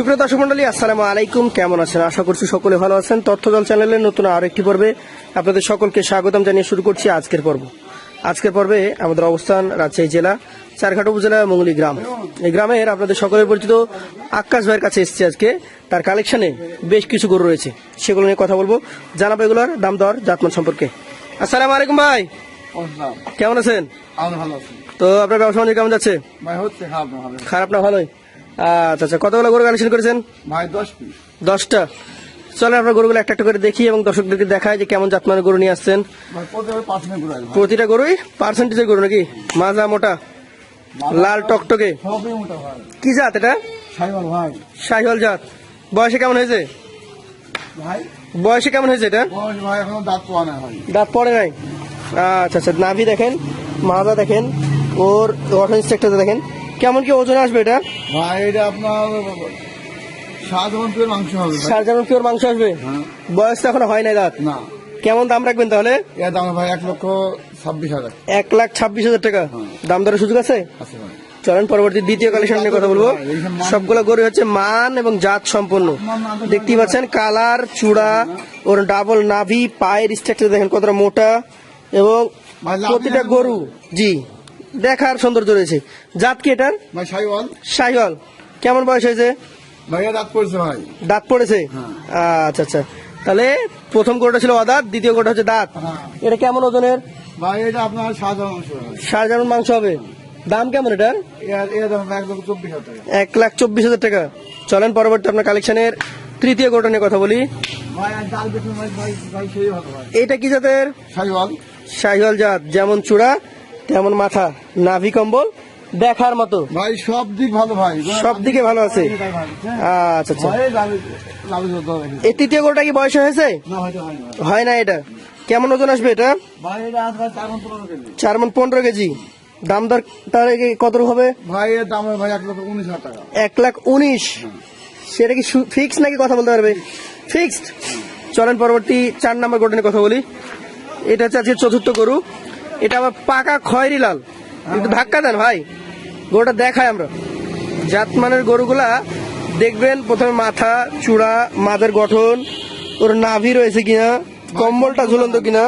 সুপ্রিয় দর্শক মন্ডলী, আসসালামু আলাইকুম। কেমন আছেন? আশা করছি সকলে ভালো আছেন। তথ্যদল চ্যানেলের নতুন আরো একটি পর্বে আপনাদের সকলকে স্বাগতম জানিয়ে শুরু করছি আজকের পর্ব। আজকের পর্বে আমাদের অবস্থান রাজশাহী জেলা চারঘাট উপজেলা মঙ্গলী গ্রাম। এই গ্রামের আপনাদের সকলের পরিচিত আক্কাস ভাইয়ের কাছে এসেছি আজকে। তার কালেকশনে বেশ কিছু গরু রয়েছে, সেগুলো নিয়ে কথা বলবো, জানাবো এগুলোর দাম দর জাতমান সম্পর্কে। আসসালামু আলাইকুম ভাই, কেমন আছেন? তো আপনার ব্যবসা বাণিজ্য কেমন যাচ্ছে? খারাপ না ভালোই? আচ্ছা আচ্ছা, কতগুলো গরু কালেকশন করেছেন ভাই? 10টা। চলেন আপনার গরুগুলো একটা একটা করে দেখি এবং দর্শকদেরকে দেখায় যে কেমন জাতমানের গরু নিয়ে আসছেন। প্রতিটা গরুই পার্সেন্টেজের গরু নাকি? মাজা মোটা, লাল টকটকে, কি জাত এটা? শাহিওয়াল জাত। বয়সে কেমন হয়েছে? বয়সে কেমন হয়েছে এটা? দাঁত পড়ে নাই। আচ্ছা আচ্ছা, নাভি দেখেন, মাজা দেখেন, ওর গঠন স্ট্রাকচার দেখেন। কেমন কি ওজন আসবে এটা? ভাই এটা আপনার 7 পিওর মাংস হবে। 7 পিওর মাংস আসবে। বয়স তো এখনো হয় নাই, দাঁত না। কেমন দাম রাখবেন তাহলে? এর দাম ভাই 1,26,000। 1,26,000 টাকা। দাম দরের সুযোগ আছে? আছে ভাই। চলেন পরবর্তী দ্বিতীয় কালেকশন নিয়ে কথা বলবো। সবগুলো গরু হচ্ছে মান এবং জাত সম্পন্ন। দেখতেই পাচ্ছেন কালার, চূড়া, ওর ডাবল নাভি, পায়ের স্ট্রাকচার দেখেন কতটা মোটা, এবং প্রতিটা গরু জি দেখার সৌন্দর্য রয়েছে। জাত কি এটার? ভাই শাহিওয়াল। শাহিওয়াল। কেমন বয়স হয়েছে? ভাইয়া দাঁত পড়েছে ভাই। দাঁত পড়েছে? আচ্ছা আচ্ছা, তাহলে প্রথম গরুটা ছিল অদাঁত, দ্বিতীয় গরুটা হচ্ছে দাঁত। এটা কেমন ওজনের? ভাই এটা আপনার 7 মাংস হবে। 7 মাংস হবে। দাম কেমন এটার? এর দাম 1,24,000 টাকা। 1,24,000 টাকা। চলেন পরবর্তী আপনার কালেকশনের তৃতীয় গরুটা নিয়ে কথা বলি। ভাই ডাল দেখুন ভাই, ভাই সেই ভালো ভাই। এটা কি জাতের? শাহিওয়াল। শাহিওয়াল জাত। যেমন চূড়া তেমন মাথা, নাভি কম্বল দেখার মতো। ভাই সব দিক ভালো ভাই, সব দিকে ভালো আছে। আচ্ছা আচ্ছা, এই তৃতীয় গরুটা কি বয়স হয়েছে? হয় না। এটা কেমন ওজন আসবে এটা? 4 মণ 15 কেজি। দাম দর তার কত হবে? ভাই এর দাম ভাই 1,19,000 টাকা। 1,19,000। সেটা কি ফিক্স নাকি কথা বলতে পারবে? ফিক্সড। চলেন পরবর্তী 4 নম্বর গরু নিয়ে কথা বলি। এটা হচ্ছে আজকে চতুর্থ গরু। এটা আবার পাকা খয়েরি লাল। একটু ধাক্কা দেন ভাই, গরুটা দেখায় আমরা। জাতমানের গরুগুলা দেখবেন প্রথমে মাথা, চূড়া, মাথার গঠন, ওর নাভি রয়েছে কিনা, কম্বলটা ঝুলন্ত কিনা।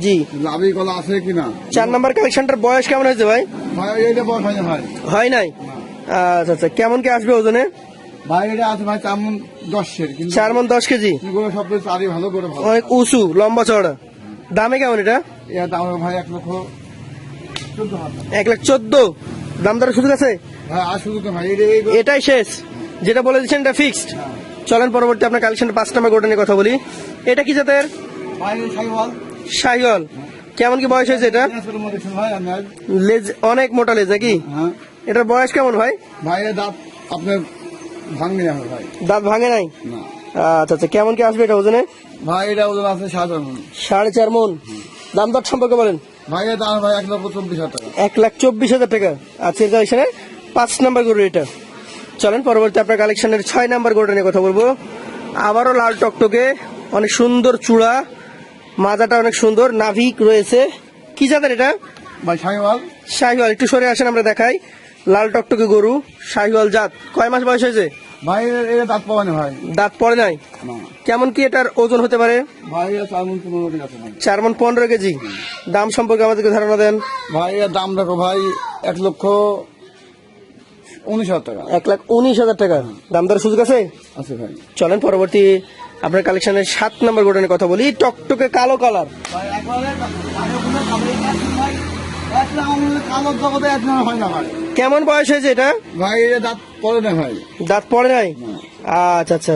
জি, লাভি গলা আছে কিনা। 4 নম্বর কালেকশনটার বয়স কেমন হয়েছে ভাই? ভাই এইটা বয়স হয় না ভাই। হয় নাই? আচ্ছা আচ্ছা, কেমন কি আসবে ওজনে? ভাই এটা আছে ভাই 4 মণ 10 এর। 4 মণ 10 কেজি। সবচেয়ে চারি ভালো করে ভালো, অনেক উঁচু, লম্বা চড়া। দামে কেমন এটা? এর দাম ভাই 1,14,000। 1,14,000। দাম দরের সুযোগ আছে? ভাই আর শুধু তো ভাই এটাই শেষ, যেটা বলে দিচ্ছেন এটা ফিক্সড। চলেন পরবর্তী আপনার কালেকশন 5 নম্বর গরুটা নিয়ে কথা বলি। এটা কি জাতের? ভাই শাহিওয়াল। শাহিওয়াল। কেমন কি বয়স হয়েছে এটা? লেজ অনেক মোটা লেজ নাকি? এটার বয়স কেমন ভাই? ভাই এর দাঁত আপনার ভাঙে না ভাই। দাঁত ভাঙে নাই? না। আচ্ছা আচ্ছা, কেমন কি আসবে এটা ওজনে? ভাই এটা ওজন আছে 7 মণ। 4.5 মণ। দাম দর সম্পর্কে বলেন। ভাই এর দাম ভাই 1,24,000 টাকা। 1,24,000 টাকা। আচ্ছা, কালেকশনের 5 নম্বর গরু এটা। চলেন পরবর্তী আপনার কালেকশনের 6 নম্বর গরুটা নিয়ে কথা বলবো। আবারও লাল টকটকে, অনেক সুন্দর চূড়া, মাজাটা অনেক সুন্দর, নাভি রয়েছে। কি জাতের এটা? ভাই শাহিওয়াল। শাহিওয়াল। একটু সরে আসেন আমরা দেখাই। লাল টকটকে গরু, শাহিওয়াল জাত। কয় মাস বয়স হয়েছে? ভাই এর দাঁত পাওয়া না ভাই। দাঁত পড়ে নাই? কেমন কি এটার ওজন হতে পারে? ভাই 4 মণ 15 কেজি আছে ভাই। 4 মণ 15 কেজি। দাম সম্পর্কে আমাদেরকে ধারণা দেন। ভাই এর দাম রাখো ভাই 1,19,000 টাকা। 1,19,000 টাকা। দাম দরের সুযোগ আছে? আছে ভাই। চলেন পরবর্তী আপনার কালেকশনের 7 নম্বর গরুটা নিয়ে কথা বলি। টকটকে কালো কালার। কেমন বয়স হয়েছে এটা? ভাই এটা দাঁত পড়ে না ভাই। দাঁত পড়ে নাই? আচ্ছা আচ্ছা,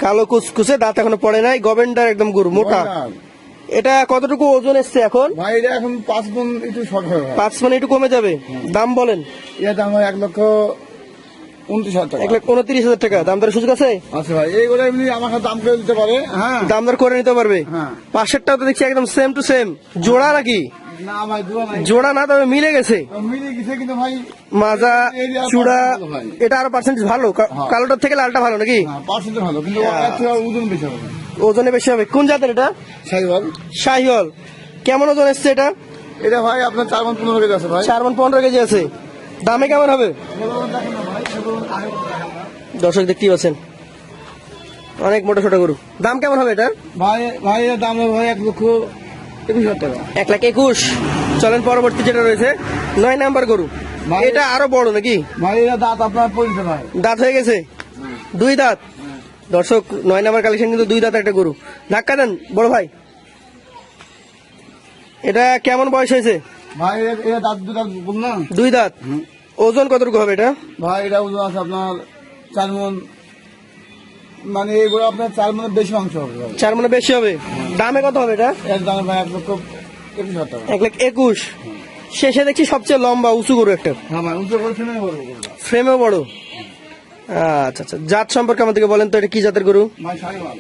কালো কুচকুচে, দাঁত এখনো পড়ে নাই, গভেন্ডার একদম গরু, মোটা। এটা কতটুকু ওজন এসছে এখন? ভাই এটা এখন 5 মণ একটু শর্ট হবে। 5 মণ একটু কমে যাবে। দাম বলেন। এর দাম হয় 1,29,000 টাকা। 1,29,000 টাকা। দাম দরের সুযোগ আছে? আচ্ছা ভাই, এইগুলো এমনি আমার সাথে দাম করে দিতে পারে। হ্যাঁ, দাম দর করে নিতে পারবে। হ্যাঁ। পাশেরটাও তো দেখছি একদম সেম টু সেম। জোড়া নাকি? না ভাই জোড়া নাই। জোড়া না, তবে মিলে গেছে। মিলে গেছে কিন্তু ভাই মাজা, চূড়া, এটা আরো পার্সেন্টেজ ভালো। কালোটার থেকে লালটা ভালো নাকি? পার্সেন্ট ভালো, কিন্তু ওজন বেশি হবে। ওজনে বেশি হবে। কোন জাতের এটা? শাহিওয়াল। শাহিওয়াল। কেমন ওজন এসছে এটা? এটা ভাই আপনার 4 মণ 15 কেজি আছে ভাই। 4 মণ 15 কেজি আছে। দামে কেমন হবে? এগুলো দেখেন না ভাই, এগুলো আগে দেখেন না। দর্শক দেখতেই পাচ্ছেন অনেক মোটা ছোট গরু। দাম কেমন হবে এটা? ভাই এর দাম হবে ভাই 1,21,000 টাকা। 1,21,000। চলেন পরবর্তী যেটা রয়েছে 9 নাম্বার গরু। ভাই- এটা আরো বড় নাকি? ভাই এর দাঁত আপনার পড়ছে ভাই। দাঁত হয়ে গেছে? 2 দাঁত। দর্শক 9 নাম্বার কালেকশন কিন্তু 2 দাঁত একটা গরু। ধাক্কা দেন বড় ভাই। এটা কেমন বয়স হয়েছে? ভাই এর দাঁত দুটা বললাম। 2 দাঁত। ওজন কতটুকু হবে এটা? ভাই এটা ওজন আছে আপনার 4 মণ, মানে এগুলো আপনার 4 মণের বেশি অংশ হবে ভাই। 4 মনে বেশি হবে। দামে কত হবে এটা? এর দাম ভাই 1,21,000 টাকা। 1,21,000। শেষে দেখছি সবচেয়ে লম্বা উঁচু গরু একটা, হ্যাঁ ভাই উঁচু করছে না বলবো গরুটা। ফ্রেমও বড়। আচ্ছা আচ্ছা, জাত সম্পর্কে আমাদেরকে বলেন তো, এটা কি জাতের গরু? ভাই শাহিওয়াল।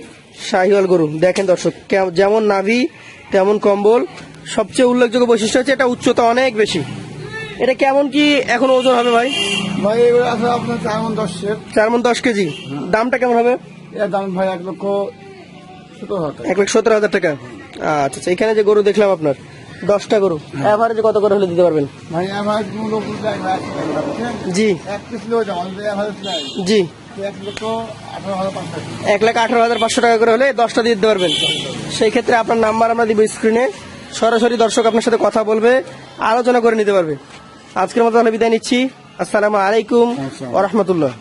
শাহিওয়াল গরু। দেখেন দর্শক, যেমন নাভি তেমন কম্বল। সবচেয়ে উল্লেখযোগ্য বৈশিষ্ট্য হচ্ছে এটা উচ্চতা অনেক বেশি। এটা কেমন কি এখন ওজন হবে ভাই? ভাই এগুলো আছে আপনার 4 মণ 10 এর। 4 মণ 10 কেজি। দামটা কেমন হবে? এর দাম ভাই 1,17,000 টাকা। 1,17,000 টাকা। আচ্ছা আচ্ছা, এখানে যে গরু দেখলাম আপনার 10টা গরু, এভারেজে কত করে হলে দিতে পারবেন? ভাই আমার কোনো লোক দেয় ভাই, বুঝছেন? জি 1 পিস লোক আমাদের এভারেজ নাই। জি। 1,18,500 টাকা। 1,18,500 টাকা করে হলে 10টা দিয়ে দিতে পারবেন। সেই ক্ষেত্রে আপনার নাম্বার আমরা দিব স্ক্রিনে, সরাসরি দর্শক আপনার সাথে কথা বলবে, আলোচনা করে নিতে পারবে। আজকের মতো তাহলে বিদায় নিচ্ছি। আসসালামু আলাইকুম ওয়া রাহমাতুল্লাহ।